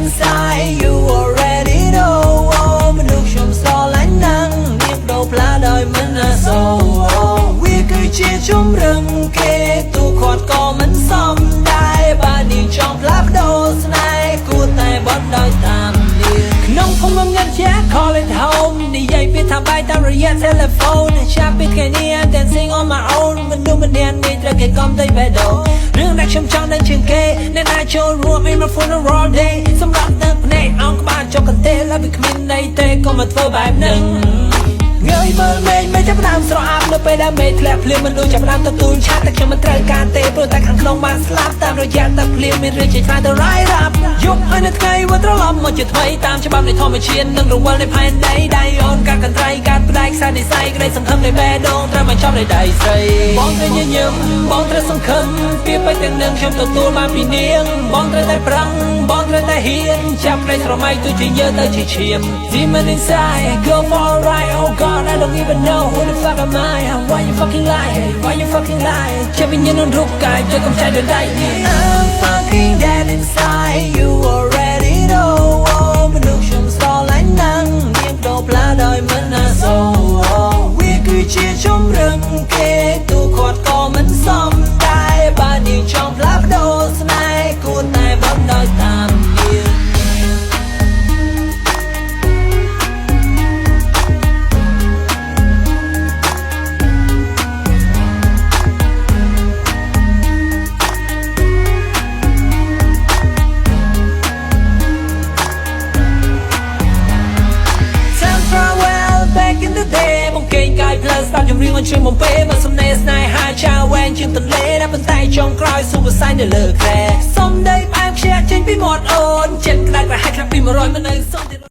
inside you already know មនុស្សខ្ញុំស្រឡាញ់ណាស់នាងបដូរផ្លាដោយមិនណាសូវវាគឺជាជំរឹងគេទូគាត់ក៏មិនសមដែរបើនាងចង់ផ្លាស់ប្ដូរស្នេហ៍គួរតែបត់ដោយតាមនាងក្នុងភូមិញ៉ាំជា call it home និយាយពីថាបាយតាមរយៈ telephone ចាប់ពីថ្ងៃនេះ I'm dancing on my own មនុស្សម្នាក់នេះត្រូវគេកំទៅបេះដូងរឿងដែលខ្ញុំចង់ដឹងជាងគេអ្នកណាចូលរួម in my phone all day សម្រាប់ទឹកភ្នែកអងក្បាលចុកកន្ទេលហើយពីគ្មានន័យទេក៏មកធ្វើបែបហ្នឹងងើយមើលមេឃមិនចាប់ផ្ដើមស្រអាប់នៅពេលដែលមេឃធ្លាក់ភ្លៀងមិនដូចចាប់ផ្ដើមទទួលឆាតតែខ្ញុំមិនត្រូវការទេព្រោះតែខាងក្នុងបានស្លាប់តាមរយៈទឹកភ្លៀងមានរឿងជាច្រើនទៅរាយរាប់យកឲ្យនៅថ្ងៃវិលត្រឡប់មកជាថ្មីតាមច្បាប់នៃធម្មជាតិនិងរវល់នៃផែនដីដៃអូនកាត់កន្ត្រៃកាត់ផ្ដាច់ខ្សែនិស័យក្តីសង្ឃឹមនៃបេះដូងត្រូវបញ្ចប់នៃដៃស្រីបងត្រូវញញឹមបងត្រូវសង្ឃឹមពីពេលទាំងនឹងខ្ញុំទទួលបានពីនាងបងត្រូវតែប្រឹងបងត្រូវតែហ៊ានចាប់ផ្នែកស្រមៃទោះជាយើងទៅជាឈាម Demon inside go for a ride oh god I don't even know who the fuck am I why you fucking lie why you fucking lie ជាវិញ្ញាណរូបកាយទៅកំចាយដោយដៃ I'm fucking dead inside you already know មនុស្សខ្ញុំស្រឡាញ់ណាស់នាងបដូរផ្លាដោយមិនណាសូវវាគឺជាជំរឹងគេទូគាត់ក៏មិនសមដែរបើនាងចង់ផ្លាស់ប្ដូរស្នេហ៍គួរតែបត់ដោយតាមនាងមកគេងកាយផ្លូវស្ដាប់ចម្រៀងអញ្ជើញបំពេមកសំណេរស្នេហាចៅវែងជាងទន្លេដែលបន្តែចុងក្រោយសុបស័យនៅលើគ្រែសំដីផ្អែមខ្ជាចេញពីមាត់អូនចិត្តក្តៅក្រហាយខ្លាំងពី100មិននៅសល់